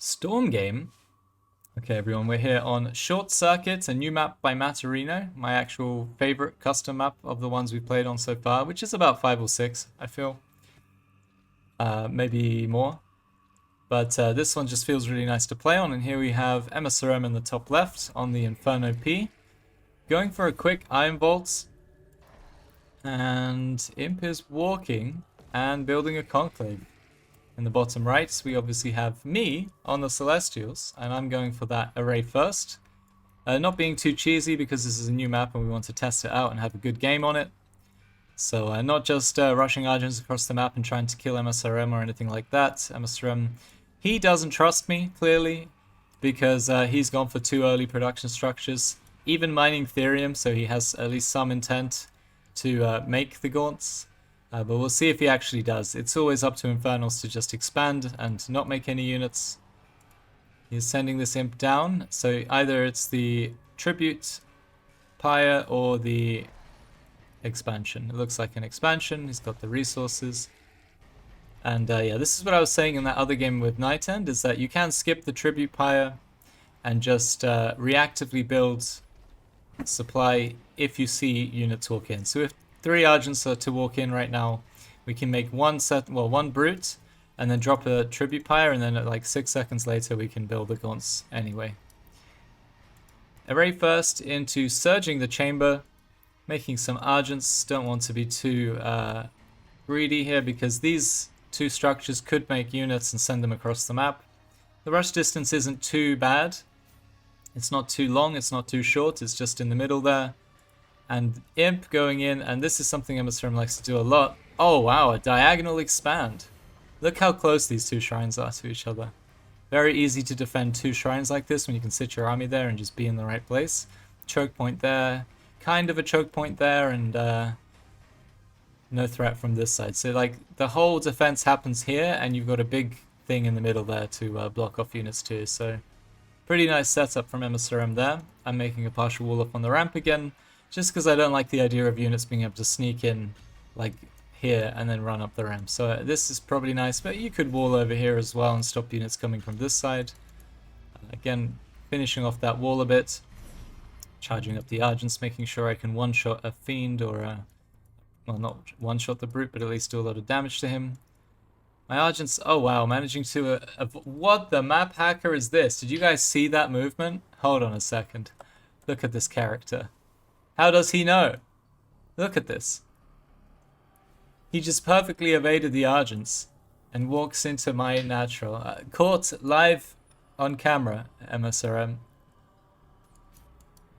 Storm game. Okay, everyone, we're here on Short Circuit, a new map by Matterino, my actual favorite custom map of the ones we've played on so far, which is about 5 or 6, I feel. Maybe more. But this one just feels really nice to play on, and here we have msrm in the top left on the Inferno P. Going for a quick Iron Vault, and Imp is walking and building a Conclave. In the bottom right, we obviously have me on the Celestials, and I'm going for that array first. Not being too cheesy because this is a new map and we want to test it out and have a good game on it. So not just rushing Argents across the map and trying to kill msrm or anything like that. msrm, he doesn't trust me, clearly, because he's gone for 2 early production structures, even mining Therium, so he has at least some intent to make the Gaunts. But we'll see if he actually does. It's always up to Infernals to just expand and not make any units. He's sending this Imp down, so either it's the Tribute Pyre or the expansion. It looks like an expansion. He's got the resources. And yeah, this is what I was saying in that other game with Night End, is that you can skip the Tribute Pyre and just reactively build supply if you see units walk in. So if 3 Argents are to walk in right now, we can make one Brute, and then drop a Tribute Pyre, and then at like 6 seconds later we can build the Gaunts anyway. Array first into Surging the Chamber, making some Argents. Don't want to be too greedy here because these 2 structures could make units and send them across the map. The rush distance isn't too bad. It's not too long, it's not too short, it's just in the middle there. And Imp going in, and this is something msrm likes to do a lot. Oh wow, a diagonal expand. Look how close these 2 shrines are to each other. Very easy to defend 2 shrines like this when you can sit your army there and just be in the right place. Choke point there, kind of a choke point there, and no threat from this side. So like the whole defense happens here, and you've got a big thing in the middle there to block off units too. So pretty nice setup from msrm there. I'm making a partial wall up on the ramp again, just because I don't like the idea of units being able to sneak in like here and then run up the ramp. So this is probably nice, but you could wall over here as well and stop units coming from this side. Again, finishing off that wall a bit, charging up the Argents, making sure I can one-shot a Fiend or a, well, not one-shot the Brute, but at least do a lot of damage to him. My Argents, oh wow, managing to... what the map hacker is this? Did you guys see that movement? Hold on a second. Look at this character. How does he know? Look at this. He just perfectly evaded the Argents and walks into my natural. Caught live on camera, msrm.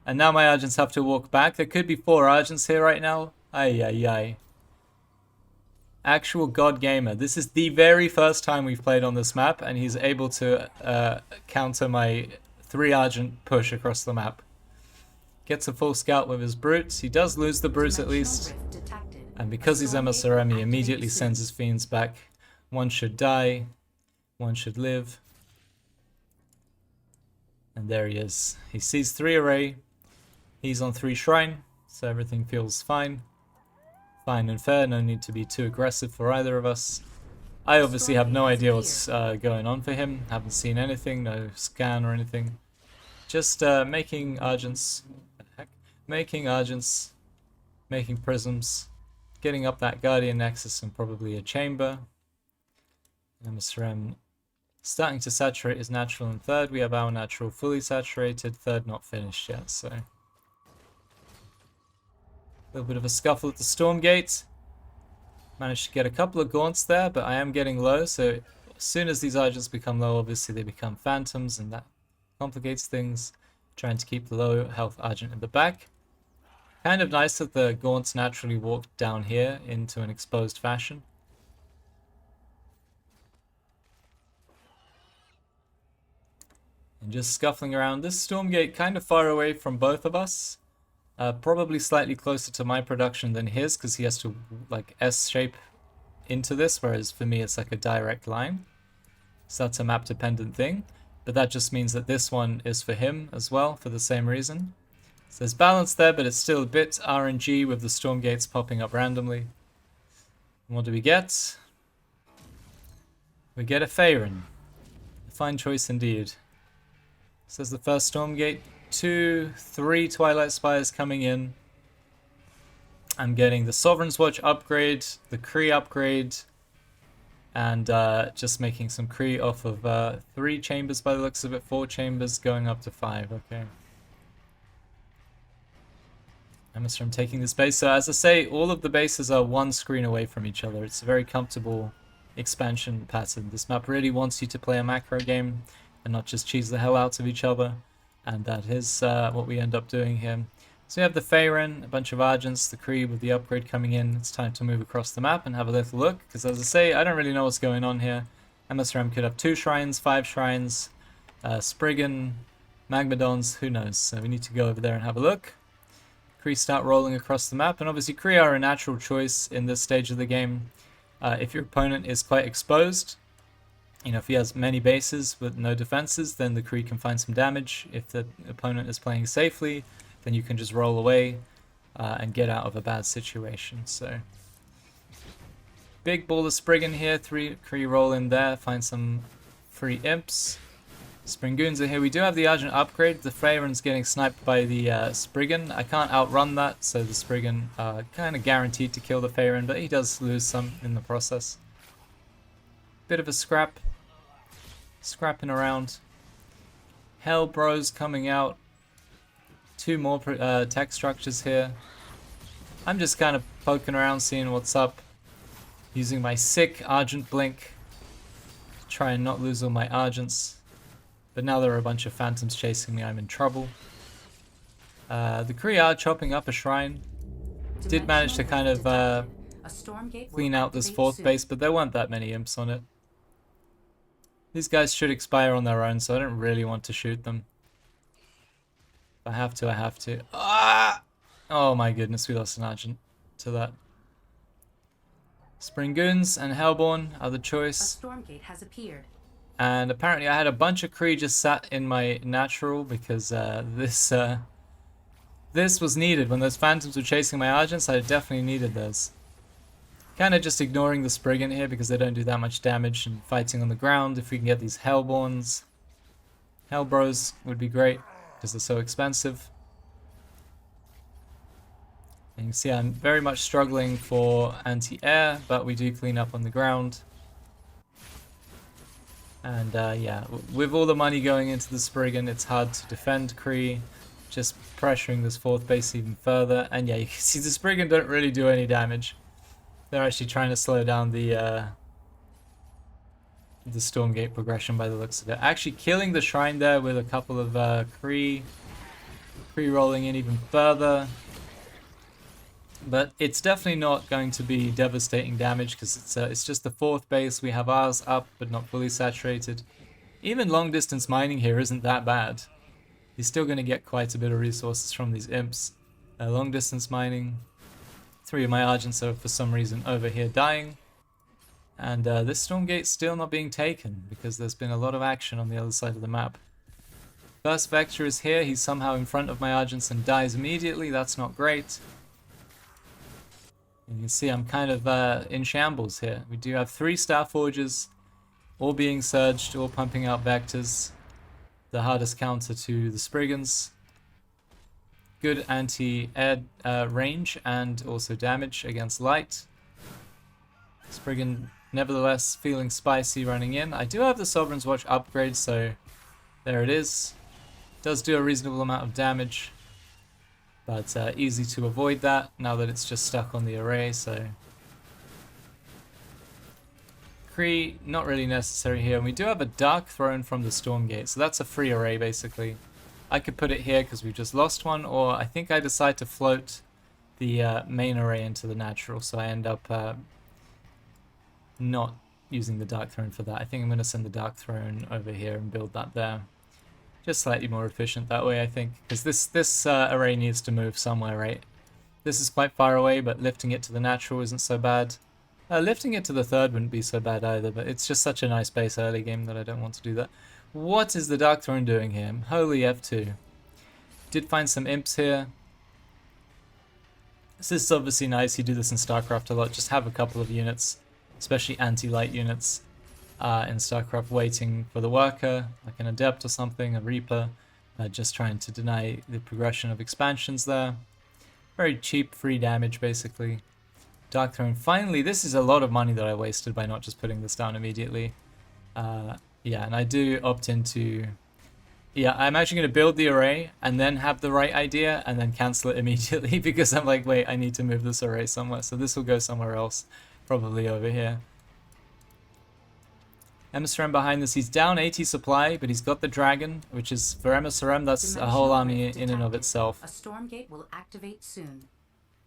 And now my Argents have to walk back. There could be 4 Argents here right now. Ay, ay, ay. Actual God Gamer. This is the very first time we've played on this map, and he's able to counter my 3 Argent push across the map. Gets a full scout with his Brutes. He does lose the Brutes at least. And because he's msrm, he immediately sends his Fiends back. One should die. One should live. And there he is. He sees 3 array. He's on 3 shrine. So everything feels fine. Fine and fair. No need to be too aggressive for either of us. I obviously have no idea what's going on for him. Haven't seen anything. No scan or anything. Just making Argents. Making Argents, making Prisms, getting up that Guardian Nexus and probably a Chamber. msrm starting to saturate his natural in 3rd. We have our natural fully saturated, 3rd not finished yet, so. A little bit of a scuffle at the StormGate. Managed to get a couple of Gaunts there, but I am getting low, so as soon as these Argents become low, obviously they become Phantoms, and that complicates things. Trying to keep the low health Argent in the back. Kind of nice that the Gaunts naturally walked down here into an exposed fashion. And just scuffling around. This StormGate kind of far away from both of us. Probably slightly closer to my production than his, because he has to like S-shape into this, whereas for me it's like a direct line. So that's a map dependent thing. But that just means that this one is for him as well, for the same reason. So there's balance there, but it's still a bit RNG with the StormGates popping up randomly. And what do we get? We get a Faerun. fine choice indeed. This is the first Stormgate. 2, 3 Twilight Spires coming in. I'm getting the Sovereign's Watch upgrade, the Kree upgrade, and just making some Kree off of 3 chambers by the looks of it, 4 chambers going up to 5, okay. msrm taking this base. So as I say, all of the bases are one screen away from each other. It's a very comfortable expansion pattern. This map really wants you to play a macro game and not just cheese the hell out of each other, and that is what we end up doing here. So we have the Faerun, a bunch of Argents, the Kree with the upgrade coming in. It's time to move across the map and have a little look, because as I say, I don't really know what's going on here. msrm could have 2 shrines, 5 shrines, Spriggan, Magmadons, who knows. So we need to go over there and have a look. Kree start rolling across the map, and obviously Kree are a natural choice in this stage of the game. If your opponent is quite exposed, you know, if he has many bases with no defenses, then the Kree can find some damage. If the opponent is playing safely, then you can just roll away and get out of a bad situation. So, big ball of Spriggan here, 3 Kree roll in there, find some free imps. Springoons are here. We do have the Argent upgrade. The Faerun's getting sniped by the Spriggan. I can't outrun that, so the Spriggan kind of guaranteed to kill the Faerun, but he does lose some in the process. Bit of a scrap. Scrapping around. Hell Bros coming out. 2 more tech structures here. I'm just kind of poking around, seeing what's up. Using my sick Argent Blink to try and not lose all my Argents. But now there are a bunch of phantoms chasing me, I'm in trouble. The Kree are chopping up a shrine. Did manage to kind of clean out this 4th base, but there weren't that many imps on it. These guys should expire on their own, so I don't really want to shoot them. If I have to, I have to. Ah! Oh my goodness, we lost an Argent to that. Springoons and Hellborn are the choice. A StormGate has appeared. And apparently I had a bunch of Kree just sat in my natural because this was needed. When those phantoms were chasing my Argents, I definitely needed those. Kind of just ignoring the Spriggan here because they don't do that much damage, and fighting on the ground. If we can get these Hellborns, Hellbros would be great because they're so expensive. And you can see I'm very much struggling for anti-air, but we do clean up on the ground. And yeah, with all the money going into the Spriggan, it's hard to defend Kree. Just pressuring this 4th base even further. And yeah, you can see the Spriggan don't really do any damage. They're actually trying to slow down the Stormgate progression by the looks of it. Actually killing the shrine there with a couple of Kree rolling in even further. But it's definitely not going to be devastating damage because it's just the 4th base. We have ours up but not fully saturated. Even long distance mining here isn't that bad. You're still going to get quite a bit of resources from these imps. Long distance mining. 3 of my Argents are for some reason over here dying. And this Stormgate's still not being taken because there's been a lot of action on the other side of the map. First Vector is here. He's somehow in front of my Argents and dies immediately. That's not great. You can see I'm kind of in shambles here. We do have 3 Star Forges, all being surged, all pumping out vectors. The hardest counter to the Spriggans. Good anti-air range and also damage against light. Spriggan nevertheless feeling spicy running in. I do have the Sovereign's Watch upgrade, so there it is. Does do a reasonable amount of damage. But easy to avoid that now that it's just stuck on the array, so... Kree, not really necessary here. And we do have a Dark Throne from the Stormgate, so that's a free array basically. I could put it here because we've just lost one, or I think I decide to float the main array into the natural, so I end up not using the Dark Throne for that. I think I'm going to send the Dark Throne over here and build that there. Just slightly more efficient that way, I think, because this array needs to move somewhere, right? This is quite far away, but lifting it to the natural isn't so bad. Lifting it to the 3rd wouldn't be so bad either, but it's just such a nice base early game that I don't want to do that. What is the Dark Throne doing here? Holy F2. Did find some imps here. This is obviously nice. You do this in StarCraft a lot. Just have a couple of units, especially anti-light units. in StarCraft waiting for the worker, like an Adept or something, a Reaper, just trying to deny the progression of expansions there. Very cheap, free damage, basically. Dark Throne. Finally, this is a lot of money that I wasted by not just putting this down immediately. Yeah, and I do opt into... Yeah, I'm actually going to build the array and then have the right idea and then cancel it immediately because I'm like, wait, I need to move this array somewhere. So this will go somewhere else, probably over here. msrm behind this, he's down 80 supply, but he's got the dragon, which is, for msrm, that's a whole army in and of itself. A StormGate will activate soon.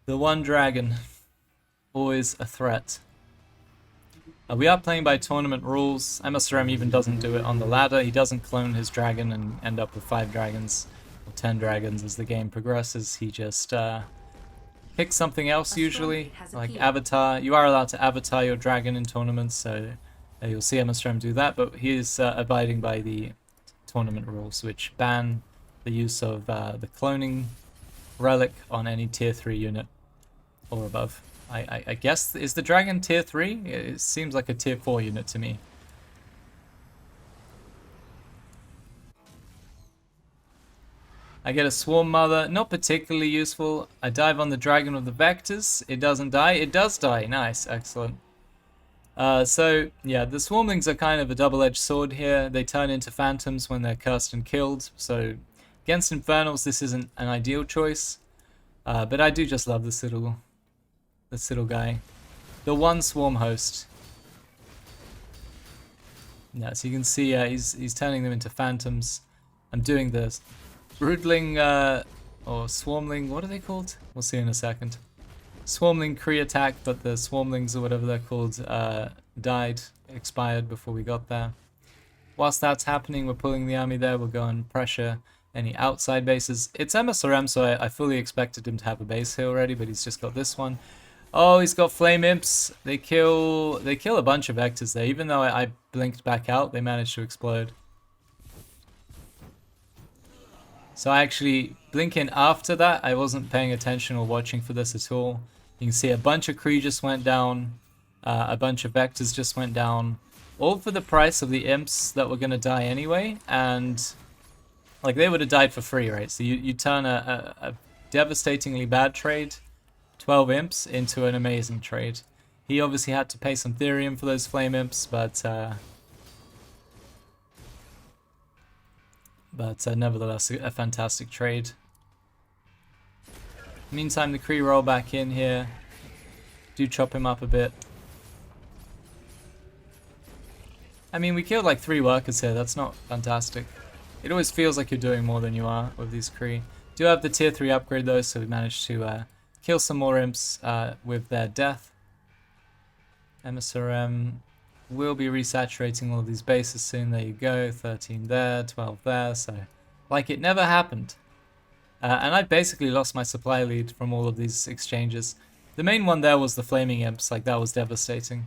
The one dragon, always a threat. We are playing by tournament rules. msrm even doesn't do it on the ladder. He doesn't clone his dragon and end up with 5 dragons or 10 dragons as the game progresses. He just picks something else usually, like avatar. You are allowed to avatar your dragon in tournaments, so you'll see msrm do that, but he is abiding by the tournament rules, which ban the use of the cloning relic on any tier 3 unit or above. I guess, is the dragon tier 3? It seems like a tier 4 unit to me. I get a Swarm Mother, not particularly useful. I dive on the dragon with the vectors. It doesn't die. It does die. Nice, excellent. So, yeah, the Swarmlings are kind of a double-edged sword here. They turn into phantoms when they're cursed and killed. So, against Infernals, this isn't an ideal choice. But I do just love this little guy. The one swarm host. Yeah, so you can see he's turning them into phantoms. I'm doing the broodling or swarmling, what are they called? We'll see in a second. Swarmling Kree attack, but the swarmlings or whatever they're called expired before we got there. Whilst that's happening, we're pulling the army there. We'll go and pressure any outside bases. It's msrm, so I fully expected him to have a base here already, but he's just got this one. Oh, he's got flame imps. They kill a bunch of vectors there. Even though I blinked back out, they managed to explode. So I actually blink in after that. I wasn't paying attention or watching for this at all. You can see a bunch of Kree just went down. A bunch of vectors just went down. All for the price of the imps that were going to die anyway. And like they would have died for free, right? So you turn a devastatingly bad trade, 12 imps, into an amazing trade. He obviously had to pay some therium for those flame imps, but nevertheless a fantastic trade. Meantime, the Kree roll back in here. Do chop him up a bit. I mean, we killed like 3 workers here. That's not fantastic. It always feels like you're doing more than you are with these Kree. Do have the tier 3 upgrade though, so we managed to kill some more imps with their death. msrm will be resaturating all of these bases soon. There you go, 13 there, 12 there, so like it never happened. And I basically lost my supply lead from all of these exchanges. The main one there was the flaming imps, like that was devastating.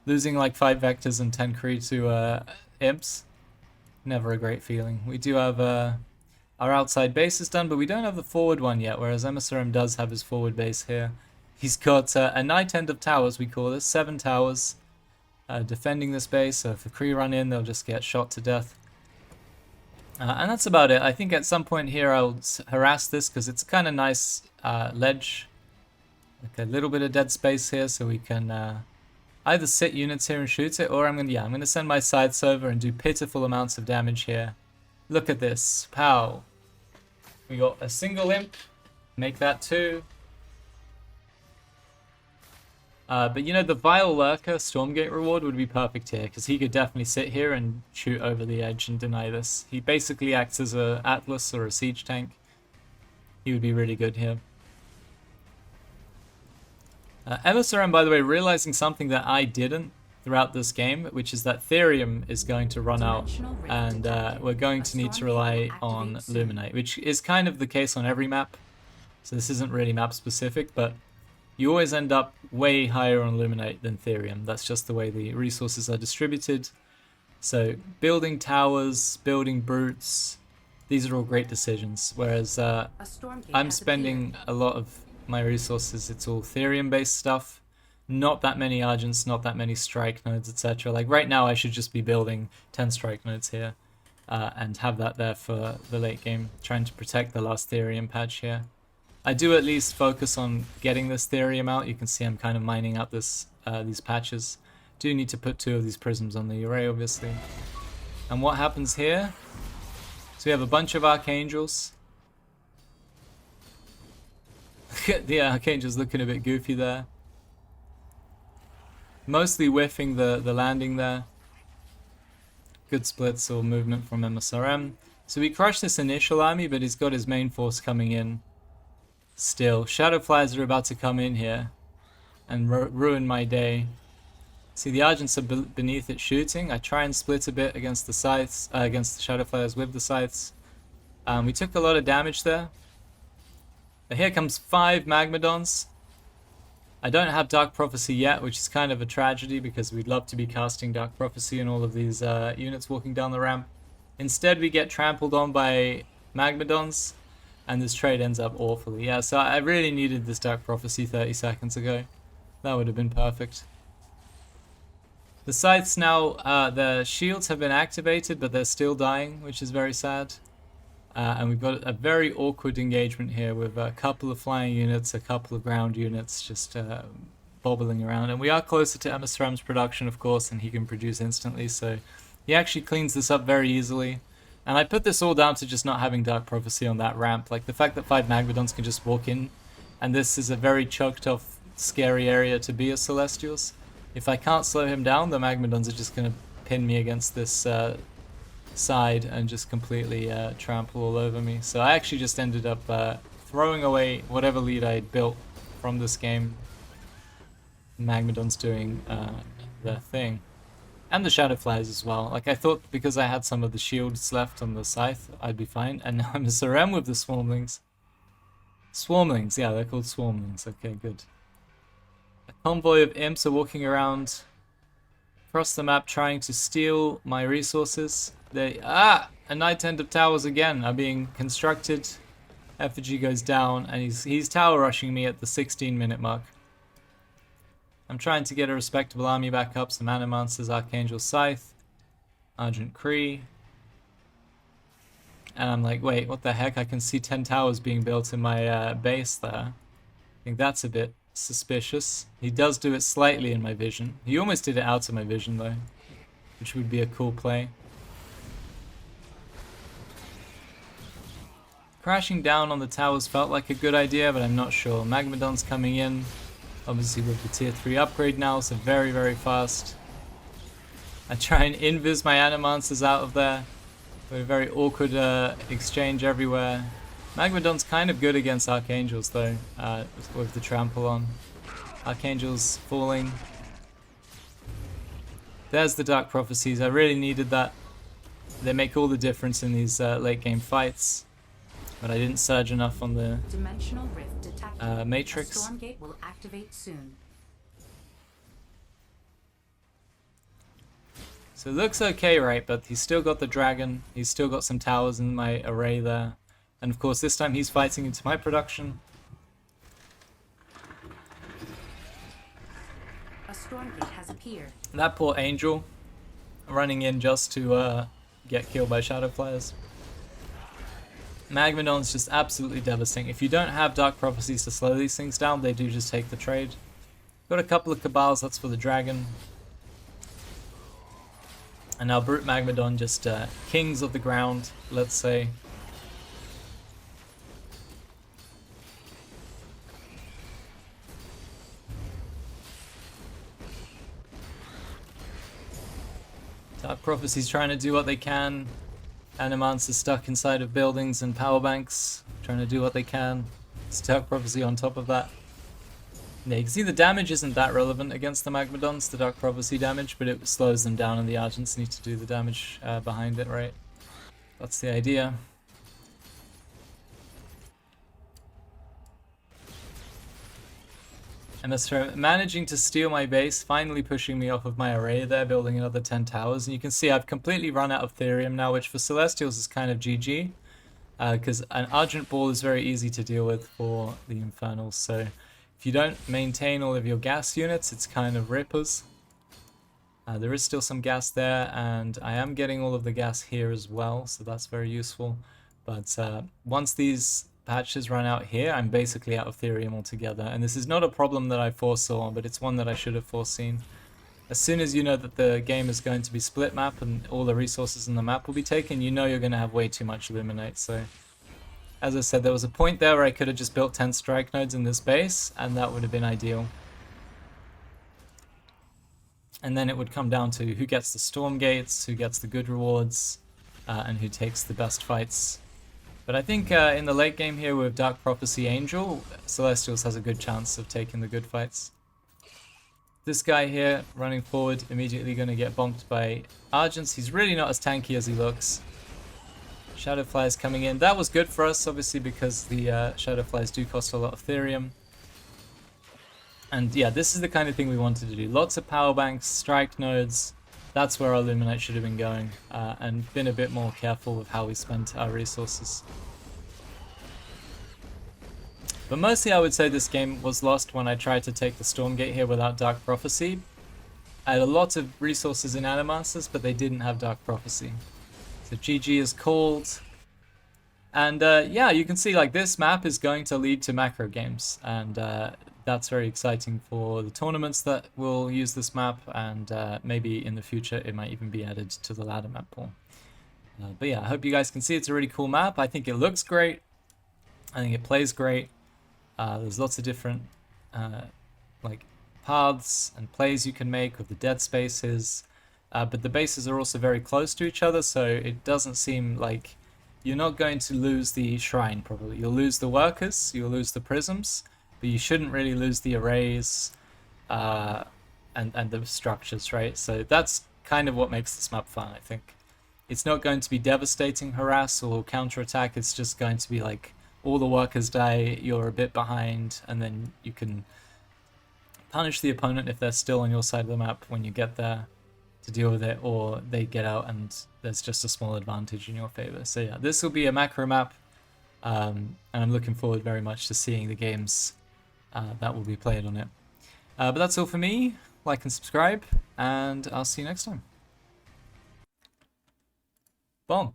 Losing like 5 vectors and 10 Kree to imps, never a great feeling. We do have our outside base is done, but we don't have the forward one yet, whereas msrm does have his forward base here. He's got a night end of towers, we call this, 7 towers defending this base, so if the Kree run in, they'll just get shot to death. And that's about it. I think at some point here I'll harass this, because it's a kind of nice ledge. Like a little bit of dead space here, so we can either sit units here and shoot it, or I'm gonna send my scythes over and do pitiful amounts of damage here. Look at this. Pow. We got a single imp. Make that 2. But you know, the Vile Lurker StormGate reward would be perfect here, because he could definitely sit here and shoot over the edge and deny this. He basically acts as a Atlas or a siege tank. He would be really good here. msrm, by the way, realizing something that I didn't throughout this game, which is that therium is going to run out, and we're going to need to rely on Luminite, which is kind of the case on every map. So this isn't really map specific, but you always end up way higher on Luminite than therium. That's just the way the resources are distributed. So building towers, building brutes, these are all great decisions. Whereas I'm spending a lot of my resources, it's all therium based stuff. not that many Argents, not that many strike nodes, etc. Like right now I should just be building 10 strike nodes here and have that there for the late game, trying to protect the last Therium patch here. I do at least focus on getting this Therium out. You can see I'm kind of mining out this these patches. Do need to put 2 of these prisms on the array, obviously. And what happens here? So we have a bunch of Archangels. The Archangels looking a bit goofy there. Mostly whiffing the landing there. Good splits or movement from msrm. So we crushed this initial army, but he's got his main force coming in still. Shadowflies are about to come in here and ruin my day. See, the Argents are beneath it shooting. I try and split a bit against the scythes, against the Shadowflies with the scythes. We took a lot of damage there. But here comes 5 Magmadons. I don't have Dark Prophecy yet, which is kind of a tragedy because we'd love to be casting Dark Prophecy and all of these units walking down the ramp. Instead, we get trampled on by Magmadons, and this trade ends up awfully. Yeah, so I really needed this Dark Prophecy 30 seconds ago. That would have been perfect. The scythes now, the shields have been activated, but they're still dying, which is very sad. And we've got a very awkward engagement here with a couple of flying units, a couple of ground units just bobbling around. And we are closer to msrm's production, of course, and he can produce instantly, so he actually cleans this up very easily. And I put this all down to just not having Dark Prophecy on that ramp. Like the fact that 5 Magmadons can just walk in, and this is a very choked off, scary area to be a Celestials. If I can't slow him down, the Magmadons are just going to pin me against this side and just completely trample all over me. So I actually just ended up throwing away whatever lead I had built from this game. Magmadon's doing their thing. And the Shadowflies as well. Like I thought because I had some of the shields left on the scythe, I'd be fine. And now I'm msrm with the Swarmlings. Swarmlings, yeah, they're called Swarmlings. Okay, good. A convoy of imps are walking around across the map trying to steal my resources. A Night End of Towers again are being constructed. Effigy goes down and he's tower rushing me at the 16-minute mark. I'm trying to get a respectable army back up. Some Animancers, Archangel Scythe, Argent Kree. And I'm like, wait, what the heck? I can see 10 towers being built in my base there. I think that's a bit suspicious. He does do it slightly in my vision. He almost did it out of my vision though, which would be a cool play. Crashing down on the towers felt like a good idea, but I'm not sure. Magmadon's coming in, obviously with the tier 3 upgrade now, so very, very fast. I try and invis my Animancers out of there. A very awkward exchange everywhere. Magmadon's kind of good against Archangels though, with the trample on. Archangels falling. There's the Dark Prophecies. I really needed that. They make all the difference in these late game fights. But I didn't surge enough on the Dimensional rift detected. Matrix. A StormGate will activate soon. So it looks okay, right? But he's still got the dragon. He's still got some towers in my array there. And of course this time he's fighting into my production. A StormGate has appeared. That poor angel running in just to get killed by Shadowflies. Magmadon's just absolutely devastating. If you don't have Dark Prophecies to slow these things down, they do just take the trade. Got a couple of Cabals, that's for the dragon. And now Brute Magmadon just kings of the ground, let's say. Dark Prophecy's trying to do what they can. Animancers stuck inside of buildings and power banks, trying to do what they can. It's Dark Prophecy on top of that. Yeah, you can see the damage isn't that relevant against the Magmadons, the Dark Prophecy damage, but it slows them down and the Argents need to do the damage behind it, right? That's the idea. msrm managing to steal my base, finally pushing me off of my array there, building another 10 towers. And you can see I've completely run out of Therium now, which for Celestials is kind of GG. Because an Argent Ball is very easy to deal with for the Infernals. So if If you don't maintain all of your gas units, it's kind of rippers. There is still some gas there, and I am getting all of the gas here as well, so that's very useful. But once these patches run out here, I'm basically out of therium altogether. And this is not a problem that I foresaw, but it's one that I should have foreseen. As soon as you know that the game is going to be split map and all the resources in the map will be taken, you know you're going to have way too much illuminate. So, as I said, there was a point there where I could have just built 10 strike nodes in this base, and that would have been ideal. And then it would come down to who gets the storm gates, who gets the good rewards, and who takes the best fights. But I think in the late game here with Dark Prophecy Angel, Celestials has a good chance of taking the good fights. This guy here, running forward, immediately going to get bumped by Argents. He's really not as tanky as he looks. Shadowflies coming in. That was good for us, obviously, because the Shadowflies do cost a lot of therium. And yeah, this is the kind of thing we wanted to do. Lots of power banks, strike nodes. That's where our Illuminate should have been going. And been a bit more careful with how we spent our resources. But mostly I would say this game was lost when I tried to take the Stormgate here without Dark Prophecy. I had a lot of resources in Animasters, but they didn't have Dark Prophecy. So GG is called. And yeah, you can see like this map is going to lead to macro games. And that's very exciting for the tournaments that will use this map. And maybe in the future it might even be added to the ladder map pool. But yeah, I hope you guys can see it's a really cool map. I think it looks great. I think it plays great. There's lots of different like paths and plays you can make with the dead spaces, but the bases are also very close to each other, so it doesn't seem like you're not going to lose the shrine probably. You'll lose the workers, you'll lose the prisms, but you shouldn't really lose the arrays and the structures, right? So that's kind of what makes this map fun, I think. It's not going to be devastating harass or counterattack, it's just going to be like all the workers die, you're a bit behind, and then you can punish the opponent if they're still on your side of the map when you get there to deal with it, or they get out and there's just a small advantage in your favor. So yeah, this will be a macro map, and I'm looking forward very much to seeing the games that will be played on it. But that's all for me. Like and subscribe, and I'll see you next time. Boom.